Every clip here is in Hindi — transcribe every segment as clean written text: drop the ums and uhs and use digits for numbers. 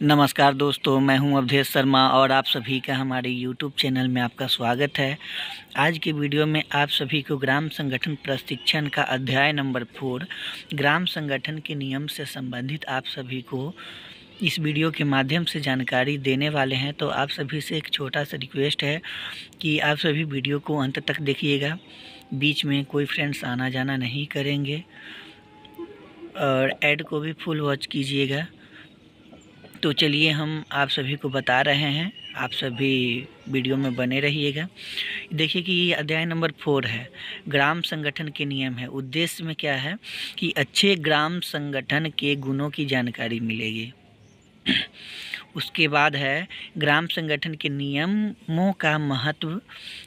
नमस्कार दोस्तों, मैं हूं अवधेश शर्मा और आप सभी का हमारे YouTube चैनल में आपका स्वागत है। आज के वीडियो में आप सभी को ग्राम संगठन प्रशिक्षण का अध्याय नंबर 4 ग्राम संगठन के नियम से संबंधित आप सभी को इस वीडियो के माध्यम से जानकारी देने वाले हैं। तो आप सभी से एक छोटा सा रिक्वेस्ट है कि आप सभी वीडियो को अंत तक देखिएगा। बीच में कोई फ्रेंड्स आना जाना नहीं करेंगे और ऐड को भी फुल वॉच कीजिएगा। तो चलिए हम आप सभी को बता रहे हैं, आप सभी वीडियो में बने रहिएगा। देखिए कि ये अध्याय नंबर 4 है, ग्राम संगठन के नियम है। उद्देश्य में क्या है कि अच्छे ग्राम संगठन के गुणों की जानकारी मिलेगी। उसके बाद है ग्राम संगठन के नियमों का महत्व,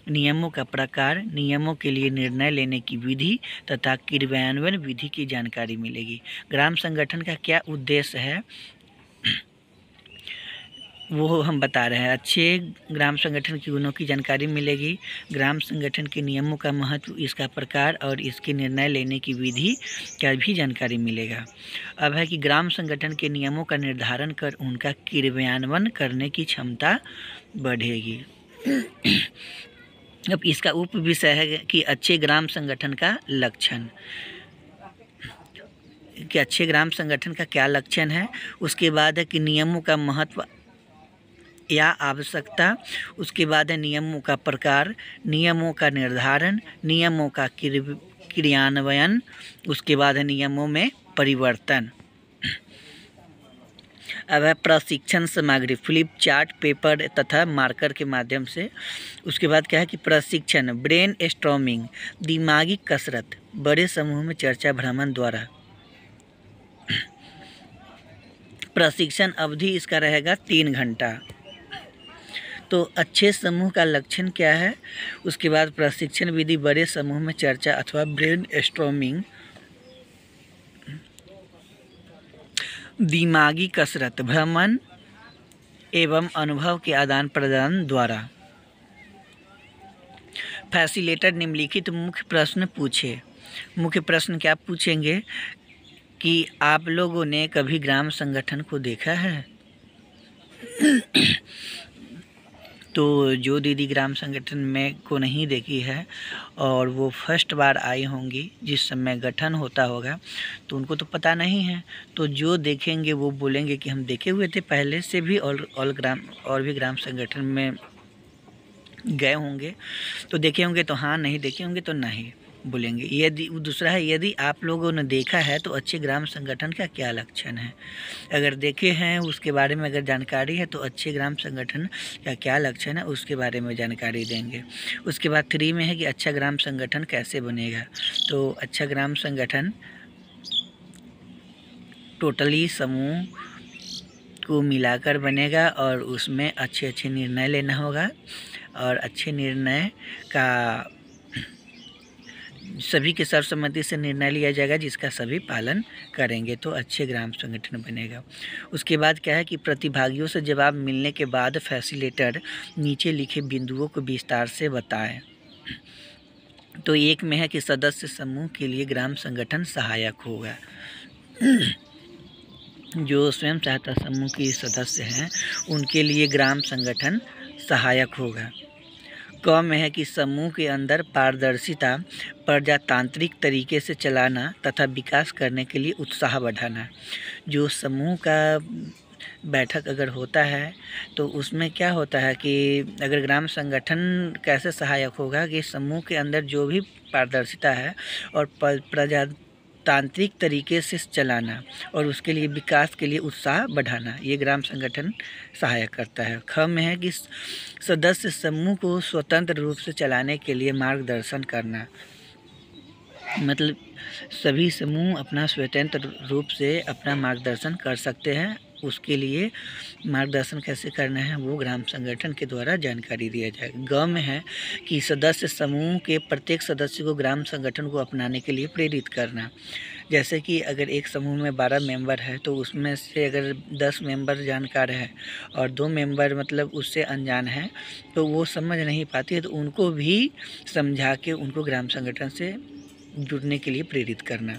नियमों का प्रकार, नियमों के लिए निर्णय लेने की विधि तथा क्रियान्वयन विधि की जानकारी मिलेगी। ग्राम संगठन का क्या उद्देश्य है वो हम बता रहे हैं। अच्छे ग्राम संगठन के गुणों की जानकारी मिलेगी, ग्राम संगठन के नियमों का महत्व, इसका प्रकार और इसके निर्णय लेने की विधि का भी जानकारी मिलेगा। अब है कि ग्राम संगठन के नियमों का निर्धारण कर उनका क्रियान्वयन करने की क्षमता बढ़ेगी। अब इसका उप विषय है कि अच्छे ग्राम संगठन का लक्षण, कि अच्छे ग्राम संगठन का क्या लक्षण है। उसके बाद है कि नियमों का महत्व या आवश्यकता। उसके बाद है नियमों का प्रकार, नियमों का निर्धारण, नियमों का क्रियान्वयन। उसके बाद है नियमों में परिवर्तन। अब है प्रशिक्षण सामग्री, फ्लिप चार्ट, पेपर तथा मार्कर के माध्यम से। उसके बाद क्या है कि प्रशिक्षण, ब्रेन स्टॉर्मिंग, दिमागी कसरत, बड़े समूह में चर्चा भ्रमण द्वारा। प्रशिक्षण अवधि इसका रहेगा 3 घंटा। तो अच्छे समूह का लक्षण क्या है। उसके बाद प्रशिक्षण विधि, बड़े समूह में चर्चा अथवा ब्रेन स्टॉर्मिंग, दिमागी कसरत, भ्रमण एवं अनुभव के आदान प्रदान द्वारा। फैसिलिटेटर निम्नलिखित मुख्य प्रश्न पूछे। मुख्य प्रश्न क्या पूछेंगे कि आप लोगों ने कभी ग्राम संगठन को देखा है। तो जो दीदी ग्राम संगठन में को नहीं देखी है और वो फर्स्ट बार आई होंगी जिस समय गठन होता होगा, तो उनको तो पता नहीं है। तो जो देखेंगे वो बोलेंगे कि हम देखे हुए थे पहले से भी और भी ग्राम संगठन में गए होंगे, तो देखे होंगे तो हाँ, नहीं देखे होंगे तो नहीं बोलेंगे। यदि दूसरा है, यदि आप लोगों ने देखा है तो अच्छे ग्राम संगठन का क्या लक्षण है। अगर देखे हैं उसके बारे में अगर जानकारी है तो अच्छे ग्राम संगठन का क्या लक्षण है उसके बारे में जानकारी देंगे। उसके बाद 3 में है कि अच्छा ग्राम संगठन कैसे बनेगा। तो अच्छा ग्राम संगठन टोटली समूह को मिलाकर बनेगा और उसमें अच्छे अच्छे निर्णय लेना होगा और अच्छे निर्णय का सभी के सर्वसम्मति से निर्णय लिया जाएगा जिसका सभी पालन करेंगे, तो अच्छे ग्राम संगठन बनेगा। उसके बाद क्या है कि प्रतिभागियों से जवाब मिलने के बाद फैसिलिटेटर नीचे लिखे बिंदुओं को विस्तार से बताएं। तो 1 में है कि सदस्य समूह के लिए ग्राम संगठन सहायक होगा। जो स्वयं सहायता समूह के सदस्य हैं उनके लिए ग्राम संगठन सहायक होगा। क में है कि समूह के अंदर पारदर्शिता, प्रजातांत्रिक तरीके से चलाना तथा विकास करने के लिए उत्साह बढ़ाना। जो समूह का बैठक अगर होता है तो उसमें क्या होता है कि अगर ग्राम संगठन कैसे सहायक होगा कि समूह के अंदर जो भी पारदर्शिता है और प्रजातांत्रिक तरीके से चलाना और उसके लिए विकास के लिए उत्साह बढ़ाना, ये ग्राम संगठन सहायक करता है। ख में है कि सदस्य समूह को स्वतंत्र रूप से चलाने के लिए मार्गदर्शन करना। मतलब सभी समूह अपना स्वतंत्र रूप से अपना मार्गदर्शन कर सकते हैं, उसके लिए मार्गदर्शन कैसे करना है वो ग्राम संगठन के द्वारा जानकारी दिया जाएगा। ग में है कि सदस्य समूह के प्रत्येक सदस्य को ग्राम संगठन को अपनाने के लिए प्रेरित करना। जैसे कि अगर एक समूह में 12 मेंबर है तो उसमें से अगर 10 मेंबर जानकार है और 2 मेंबर मतलब उससे अनजान है तो वो समझ नहीं पाती है, तो उनको भी समझा के उनको ग्राम संगठन से जुड़ने के लिए प्रेरित करना।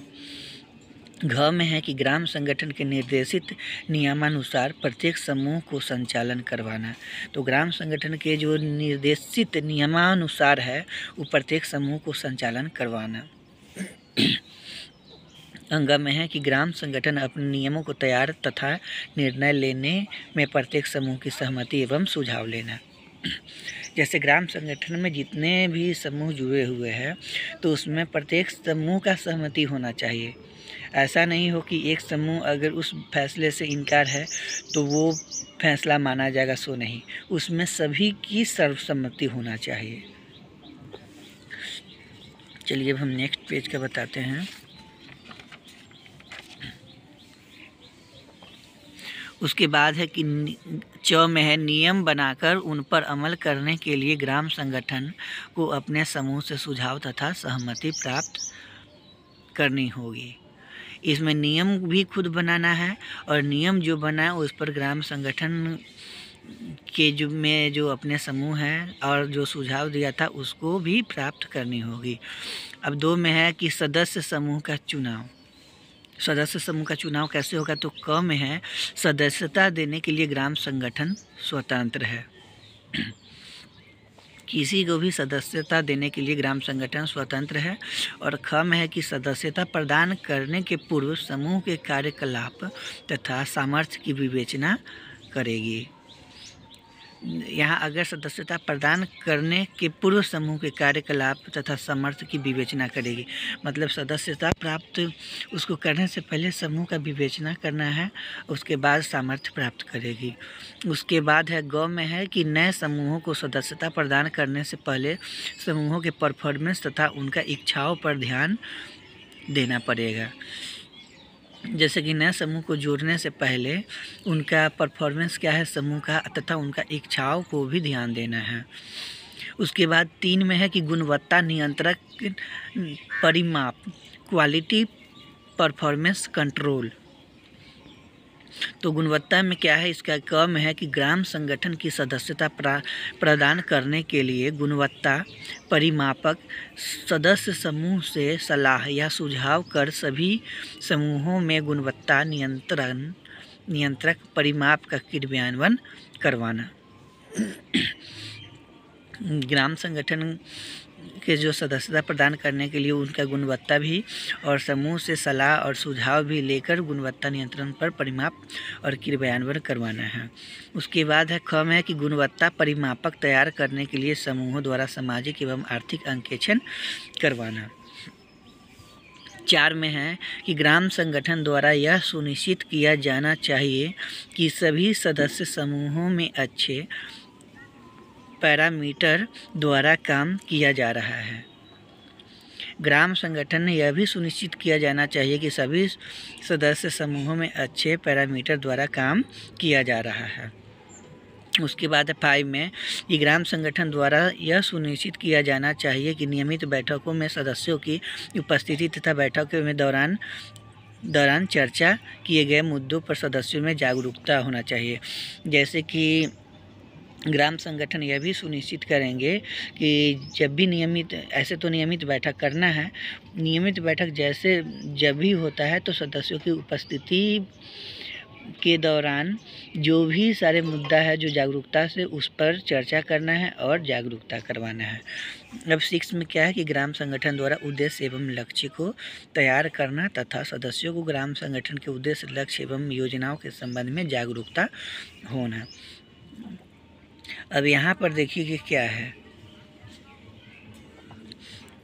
घ में है कि ग्राम संगठन के निर्देशित नियमानुसार प्रत्येक समूह को संचालन करवाना। तो ग्राम संगठन के जो निर्देशित नियमानुसार है वो प्रत्येक समूह को संचालन करवाना। अंग में है कि ग्राम संगठन अपने नियमों को तैयार तथा निर्णय लेने में प्रत्येक समूह की सहमति एवं सुझाव लेना। जैसे ग्राम संगठन में जितने भी समूह जुड़े हुए हैं तो उसमें प्रत्येक समूह का सहमति होना चाहिए। ऐसा नहीं हो कि एक समूह अगर उस फैसले से इनकार है तो वो फैसला माना जाएगा, सो नहीं, उसमें सभी की सर्वसम्मति होना चाहिए। चलिए अब हम नेक्स्ट पेज का बताते हैं। उसके बाद है कि च में है नियम बनाकर उन पर अमल करने के लिए ग्राम संगठन को अपने समूह से सुझाव तथा सहमति प्राप्त करनी होगी। इसमें नियम भी खुद बनाना है और नियम जो बना उस पर ग्राम संगठन के जो अपने समूह हैं और जो सुझाव दिया था उसको भी प्राप्त करनी होगी। अब 2 में है कि सदस्य समूह का चुनाव। सदस्य समूह का चुनाव कैसे होगा? तो क में है सदस्यता देने के लिए ग्राम संगठन स्वतंत्र है। किसी को भी सदस्यता देने के लिए ग्राम संगठन स्वतंत्र है। और ख में है कि सदस्यता प्रदान करने के पूर्व समूह के कार्यकलाप तथा सामर्थ्य की विवेचना करेगी। यहाँ अगर सदस्यता प्रदान करने के पूर्व समूह के कार्यकलाप तथा सामर्थ्य की विवेचना करेगी, मतलब सदस्यता प्राप्त उसको करने से पहले समूह का विवेचना करना है, उसके बाद सामर्थ्य प्राप्त करेगी। उसके बाद है ग में है कि नए समूहों को सदस्यता प्रदान करने से पहले समूहों के परफॉर्मेंस तथा उनका इच्छाओं पर ध्यान देना पड़ेगा। जैसे कि नए समूह को जोड़ने से पहले उनका परफॉर्मेंस क्या है समूह का तथा उनका इच्छाओं को भी ध्यान देना है। उसके बाद 3 में है कि गुणवत्ता नियंत्रक परिमाप, क्वालिटी परफॉर्मेंस कंट्रोल। तो गुणवत्ता में क्या है? इसका क में है कि ग्राम संगठन की सदस्यता प्रदान करने के लिए गुणवत्ता परिमापक सदस्य समूह से सलाह या सुझाव कर सभी समूहों में गुणवत्ता नियंत्रक परिमाप का क्रियान्वयन करवाना। ग्राम संगठन के जो सदस्यता प्रदान करने के लिए उनका गुणवत्ता भी और समूह से सलाह और सुझाव भी लेकर गुणवत्ता नियंत्रण पर परिमाप और क्रियान्वयन करवाना है। उसके बाद है ख में है कि गुणवत्ता परिमापक तैयार करने के लिए समूहों द्वारा सामाजिक एवं आर्थिक अंकेक्षण करवाना। 4 में है कि ग्राम संगठन द्वारा यह सुनिश्चित किया जाना चाहिए कि सभी सदस्य समूहों में अच्छे पैरामीटर द्वारा काम किया जा रहा है। ग्राम संगठन ने यह भी सुनिश्चित किया जाना चाहिए कि सभी सदस्य समूहों में अच्छे पैरामीटर द्वारा काम किया जा रहा है। उसके बाद 5 में कि ग्राम संगठन द्वारा यह सुनिश्चित किया जाना चाहिए कि नियमित बैठकों में सदस्यों की उपस्थिति तथा बैठकों में दौरान चर्चा किए गए मुद्दों पर सदस्यों में जागरूकता होना चाहिए। जैसे कि ग्राम संगठन यह भी सुनिश्चित करेंगे कि जब भी नियमित बैठक करना है। नियमित बैठक जब भी होता है तो सदस्यों की उपस्थिति के दौरान जो भी सारे मुद्दा है जो जागरूकता से उस पर चर्चा करना है और जागरूकता करवाना है। अब 6 में क्या है कि ग्राम संगठन द्वारा उद्देश्य एवं लक्ष्य को तैयार करना तथा सदस्यों को ग्राम संगठन के उद्देश्य, लक्ष्य एवं योजनाओं के संबंध में जागरूकता होना। अब यहाँ पर देखिए कि क्या है,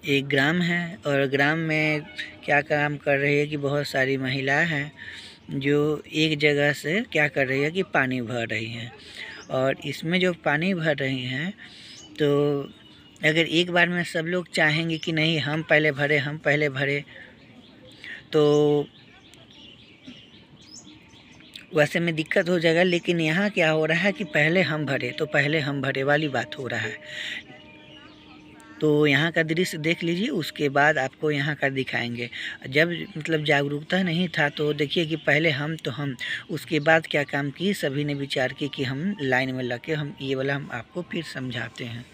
एक ग्राम है और ग्राम में क्या काम कर रही है कि बहुत सारी महिलाएं हैं जो एक जगह से क्या कर रही है कि पानी भर रही हैं। और इसमें जो पानी भर रही हैं तो अगर एक बार में सब लोग चाहेंगे कि नहीं हम पहले भरे तो वैसे में दिक्कत हो जाएगा। लेकिन यहाँ क्या हो रहा है कि पहले हम भरे वाली बात हो रहा है। तो यहाँ का दृश्य देख लीजिए, उसके बाद आपको यहाँ का दिखाएंगे। जब मतलब जागरूकता नहीं था तो देखिए कि पहले हम उसके बाद क्या काम की, सभी ने विचार किया कि हम लाइन में लगे हम ये वाला हम आपको फिर समझाते हैं।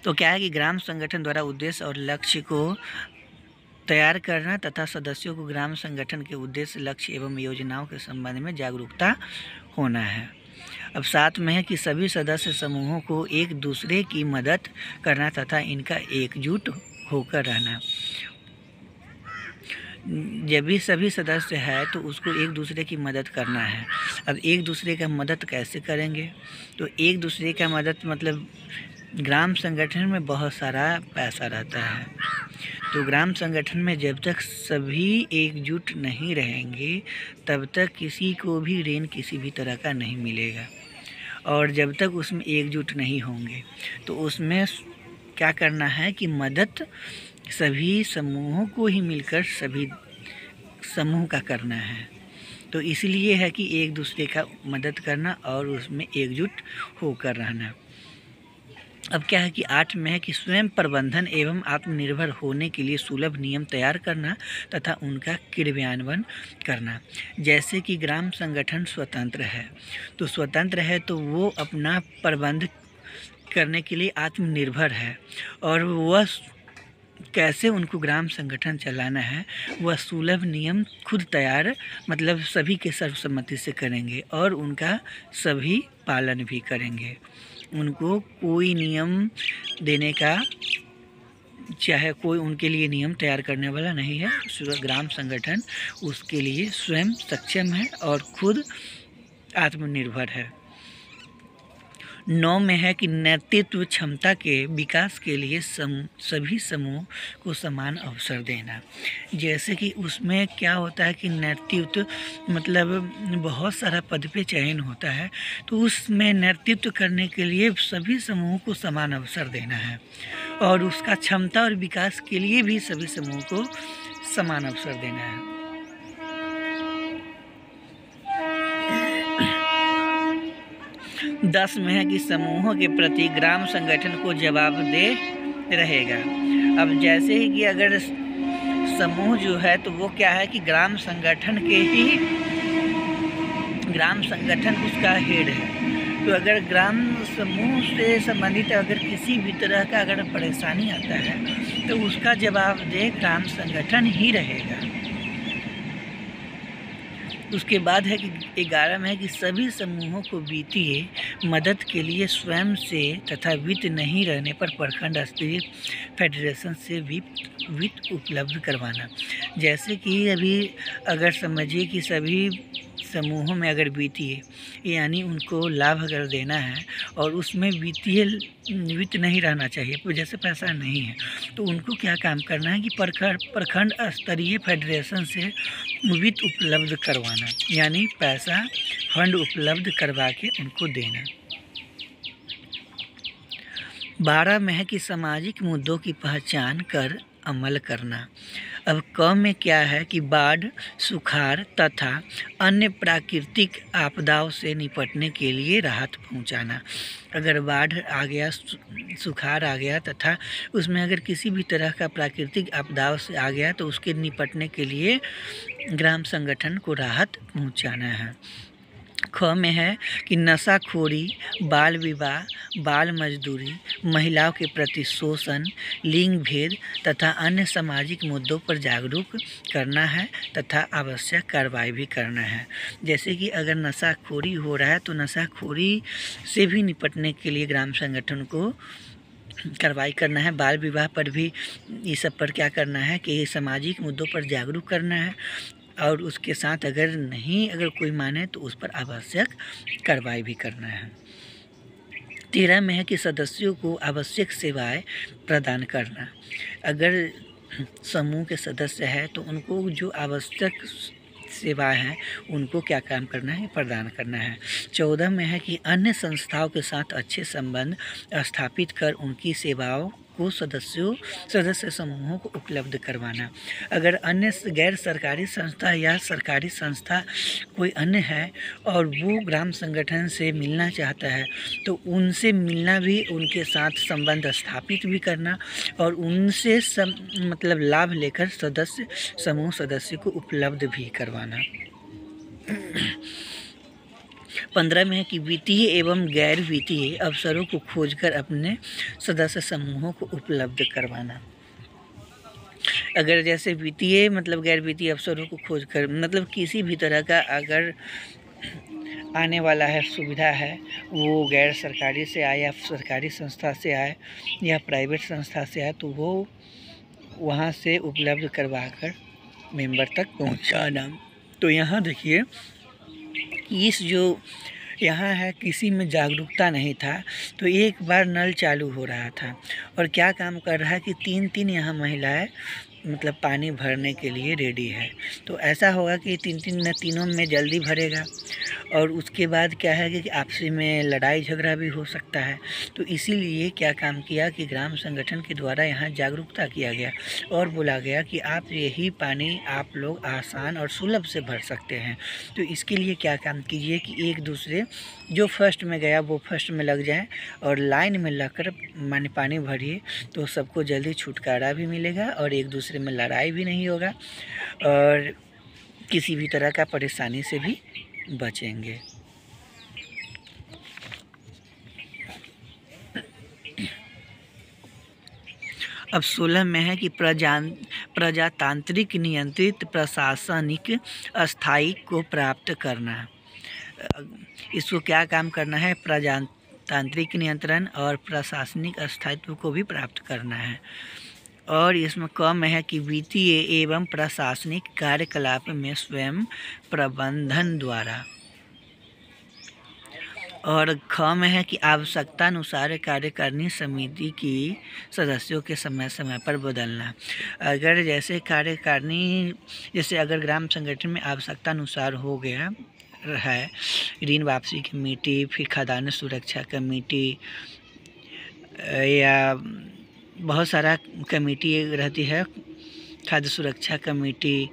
तो क्या है कि ग्राम संगठन द्वारा उद्देश्य और लक्ष्य को तैयार करना तथा सदस्यों को ग्राम संगठन के उद्देश्य, लक्ष्य एवं योजनाओं के संबंध में जागरूकता होना है। अब साथ में है कि सभी सदस्य समूहों को एक दूसरे की मदद करना तथा इनका एकजुट होकर रहना। जब भी सभी सदस्य है तो उसको एक दूसरे की मदद करना है। अब एक दूसरे का मदद कैसे करेंगे? तो एक दूसरे का मदद मतलब ग्राम संगठन में बहुत सारा पैसा रहता है, तो ग्राम संगठन में जब तक सभी एकजुट नहीं रहेंगे तब तक किसी को भी ऋण किसी भी तरह का नहीं मिलेगा। और जब तक उसमें एकजुट नहीं होंगे तो उसमें क्या करना है कि मदद सभी समूहों को ही मिलकर सभी समूह का करना है। तो इसलिए है कि एक दूसरे का मदद करना और उसमें एकजुट होकर रहना। अब क्या है कि 8 में है कि स्वयं प्रबंधन एवं आत्मनिर्भर होने के लिए सुलभ नियम तैयार करना तथा उनका क्रियान्वयन करना। जैसे कि ग्राम संगठन स्वतंत्र है, तो स्वतंत्र है तो वो अपना प्रबंध करने के लिए आत्मनिर्भर है, और वह कैसे उनको ग्राम संगठन चलाना है वह सुलभ नियम खुद तैयार मतलब सभी के सर्वसम्मति से करेंगे और उनका सभी पालन भी करेंगे। उनको कोई नियम देने का चाहे कोई उनके लिए नियम तैयार करने वाला नहीं है। ग्राम संगठन उसके लिए स्वयं सक्षम है और खुद आत्मनिर्भर है। 9 में है कि नेतृत्व क्षमता के विकास के लिए सभी समूह को समान अवसर देना। जैसे कि उसमें क्या होता है कि नेतृत्व मतलब बहुत सारा पद पे चयन होता है, तो उसमें नेतृत्व करने के लिए सभी समूहों को समान अवसर देना है और उसका क्षमता और विकास के लिए भी सभी समूहों को समान अवसर देना है। 10 में है कि समूहों के प्रति ग्राम संगठन को जवाबदेह रहेगा। अब जैसे ही कि अगर समूह जो है तो वो क्या है कि ग्राम संगठन उसका हेड है। तो अगर ग्राम समूह से संबंधित अगर किसी भी तरह का अगर परेशानी आता है तो उसका जवाबदेह ग्राम संगठन ही रहेगा। उसके बाद है कि 11 में है कि सभी समूहों को वित्तीय मदद के लिए स्वयं से तथा वित्त नहीं रहने पर प्रखंड स्तरीय फेडरेशन से वित्त उपलब्ध करवाना। जैसे कि अभी अगर समझिए कि सभी समूहों में अगर वित्तीय यानी उनको लाभ अगर देना है और उसमें वित्त नहीं रहना चाहिए, जैसे पैसा नहीं है, तो उनको क्या काम करना है कि प्रखंड स्तरीय फेडरेशन से वित्त उपलब्ध करवाना, यानी पैसा फंड उपलब्ध करवा के उनको देना। 12 में है कि सामाजिक मुद्दों की पहचान कर अमल करना। अब क में क्या है कि बाढ़, सुखाड़ तथा अन्य प्राकृतिक आपदाओं से निपटने के लिए राहत पहुंचाना। अगर बाढ़ आ गया, सुखाड़ आ गया तथा उसमें अगर किसी भी तरह का प्राकृतिक आपदाओं से आ गया तो उसके निपटने के लिए ग्राम संगठन को राहत पहुंचाना है। ख में है कि नशाखोरी, बाल विवाह, बाल मजदूरी, महिलाओं के प्रति शोषण, लिंग भेद तथा अन्य सामाजिक मुद्दों पर जागरूक करना है तथा आवश्यक कार्रवाई भी करना है। जैसे कि अगर नशाखोरी हो रहा है तो नशाखोरी से भी निपटने के लिए ग्राम संगठन को कार्रवाई करना है। बाल विवाह पर भी ये सब पर क्या करना है कि सामाजिक मुद्दों पर जागरूक करना है और उसके साथ अगर कोई माने तो उस पर आवश्यक कार्रवाई भी करना है। 13 में है कि सदस्यों को आवश्यक सेवाएं प्रदान करना। अगर समूह के सदस्य है तो उनको जो आवश्यक सेवाएं हैं उनको क्या काम करना है, प्रदान करना है। 14 में है कि अन्य संस्थाओं के साथ अच्छे संबंध स्थापित कर उनकी सेवाओं को सदस्य समूहों को उपलब्ध करवाना। अगर अन्य गैर सरकारी संस्था या सरकारी संस्था कोई अन्य है और वो ग्राम संगठन से मिलना चाहता है तो उनसे मिलना भी, उनके साथ संबंध स्थापित भी करना और उनसे मतलब लाभ लेकर समूह सदस्य को उपलब्ध भी करवाना। 15 में है कि वित्तीय एवं गैर वित्तीय अवसरों को खोजकर अपने सदस्य समूहों को उपलब्ध करवाना। अगर जैसे वित्तीय मतलब गैर वित्तीय अवसरों को खोज कर मतलब किसी भी तरह का अगर आने वाला है सुविधा है, वो गैर सरकारी से आए या सरकारी संस्था से आए या प्राइवेट संस्था से आए, तो वो वहाँ से उपलब्ध करवा कर मेंबर तक पहुँचाना। तो यहाँ देखिए, इस जो यहाँ है किसी में जागरूकता नहीं था, तो एक बार नल चालू हो रहा था और क्या काम कर रहा है कि 3-3 यहाँ महिलाएं मतलब पानी भरने के लिए रेडी है। तो ऐसा होगा कि तीनों में जल्दी भरेगा और उसके बाद क्या है कि आपसी में लड़ाई झगड़ा भी हो सकता है। तो इसीलिए क्या काम किया कि ग्राम संगठन के द्वारा यहाँ जागरूकता किया गया और बोला गया कि आप यही पानी आप लोग आसान और सुलभ से भर सकते हैं। तो इसके लिए क्या काम कीजिए कि एक दूसरे जो फर्स्ट में गया वो फर्स्ट में लग जाए और लाइन में लगकर माने पानी भरिए, तो सबको जल्दी छुटकारा भी मिलेगा और एक दूसरे में लड़ाई भी नहीं होगा और किसी भी तरह का परेशानी से भी बचेंगे। अब 16 में है कि प्रजातांत्रिक नियंत्रित प्रशासनिक स्थायित्व को प्राप्त करना। इसको क्या काम करना है? प्रजातांत्रिक नियंत्रण और प्रशासनिक स्थायित्व को भी प्राप्त करना है। और इसमें कम है कि वित्तीय एवं प्रशासनिक कार्यकलाप में स्वयं प्रबंधन द्वारा। और ख में है कि आवश्यकता अनुसार कार्यकारिणी समिति की सदस्यों के समय समय पर बदलना। अगर जैसे कार्यकारिणी जैसे अगर ग्राम संगठन में आवश्यकता अनुसार हो गया है, ऋण वापसी कमेटी, फिर खदान सुरक्षा कमेटी या बहुत सारा कमेटी रहती है, खाद्य सुरक्षा कमेटी,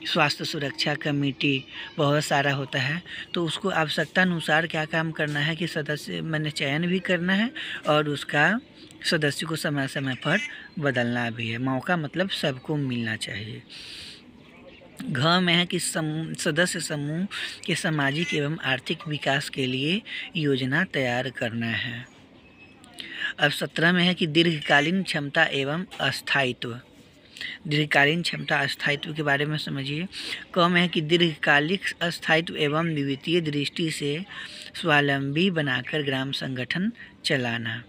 स्वास्थ्य सुरक्षा कमेटी, बहुत सारा होता है। तो उसको आवश्यकता अनुसार क्या काम करना है कि सदस्य मैंने चयन भी करना है और उसका सदस्य को समय समय पर बदलना भी है। मौका मतलब सबको मिलना चाहिए। घ में है कि सदस्य समूह के सामाजिक एवं आर्थिक विकास के लिए योजना तैयार करना है। अब 17 में है कि दीर्घकालीन क्षमता एवं अस्थायित्व। दीर्घकालीन क्षमता अस्थायित्व के बारे में समझिए। कम है कि दीर्घकालिक अस्थायित्व एवं वित्तीय दृष्टि से स्वावलंबी बनाकर ग्राम संगठन चलाना।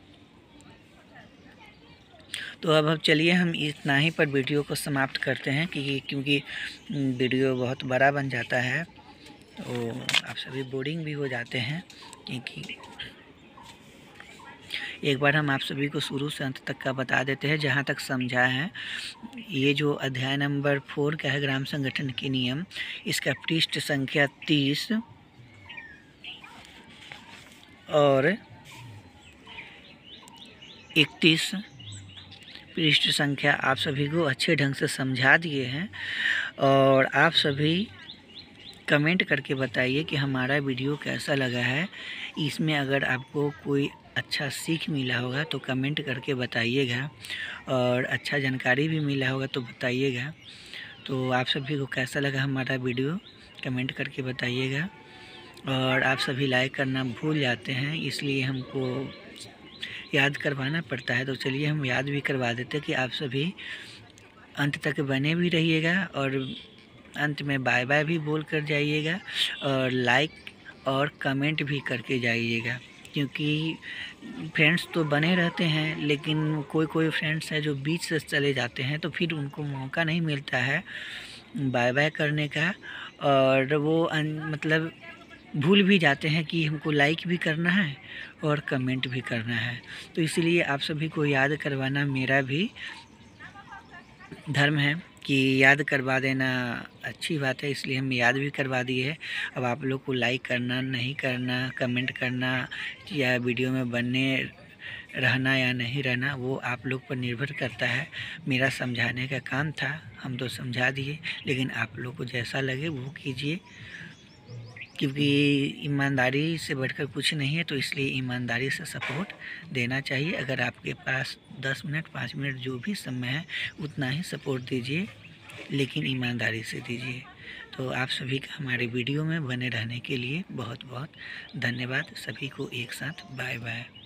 तो अब चलिए हम इतना ही पर वीडियो को समाप्त करते हैं क्योंकि वीडियो बहुत बड़ा बन जाता है तो आप सभी बोरिंग भी हो जाते हैं। क्योंकि एक बार हम आप सभी को शुरू से अंत तक का बता देते हैं जहाँ तक समझा है। ये जो अध्याय नंबर 4 का है ग्राम संगठन के नियम, इसका पृष्ठ संख्या 30 और 31 पृष्ठ संख्या आप सभी को अच्छे ढंग से समझा दिए हैं। और आप सभी कमेंट करके बताइए कि हमारा वीडियो कैसा लगा है। इसमें अगर आपको कोई अच्छा सीख मिला होगा तो कमेंट करके बताइएगा और अच्छा जानकारी भी मिला होगा तो बताइएगा। तो आप सभी को कैसा लगा हमारा वीडियो कमेंट करके बताइएगा। और आप सभी लाइक करना भूल जाते हैं, इसलिए हमको याद करवाना पड़ता है। तो चलिए हम याद भी करवा देते हैं कि आप सभी अंत तक बने भी रहिएगा और अंत में बाय बाय भी बोल कर जाइएगा और लाइक और कमेंट भी करके जाइएगा। क्योंकि फ्रेंड्स तो बने रहते हैं, लेकिन कोई फ्रेंड्स है जो बीच से चले जाते हैं तो फिर उनको मौका नहीं मिलता है बाय बाय करने का और वो मतलब भूल भी जाते हैं कि हमको लाइक भी करना है और कमेंट भी करना है। तो इसलिए आप सभी को याद करवाना मेरा भी धर्म है कि याद करवा देना अच्छी बात है, इसलिए हम याद भी करवा दिए। अब आप लोग को लाइक करना नहीं करना, कमेंट करना या वीडियो में बने रहना या नहीं रहना वो आप लोग पर निर्भर करता है। मेरा समझाने का काम था, हम तो समझा दिए, लेकिन आप लोग को जैसा लगे वो कीजिए। क्योंकि ईमानदारी से बढ़कर कुछ नहीं है, तो इसलिए ईमानदारी से सपोर्ट देना चाहिए। अगर आपके पास 10 मिनट 5 मिनट जो भी समय है उतना ही सपोर्ट दीजिए, लेकिन ईमानदारी से दीजिए। तो आप सभी का हमारे वीडियो में बने रहने के लिए बहुत बहुत धन्यवाद। सभी को एक साथ बाय बाय।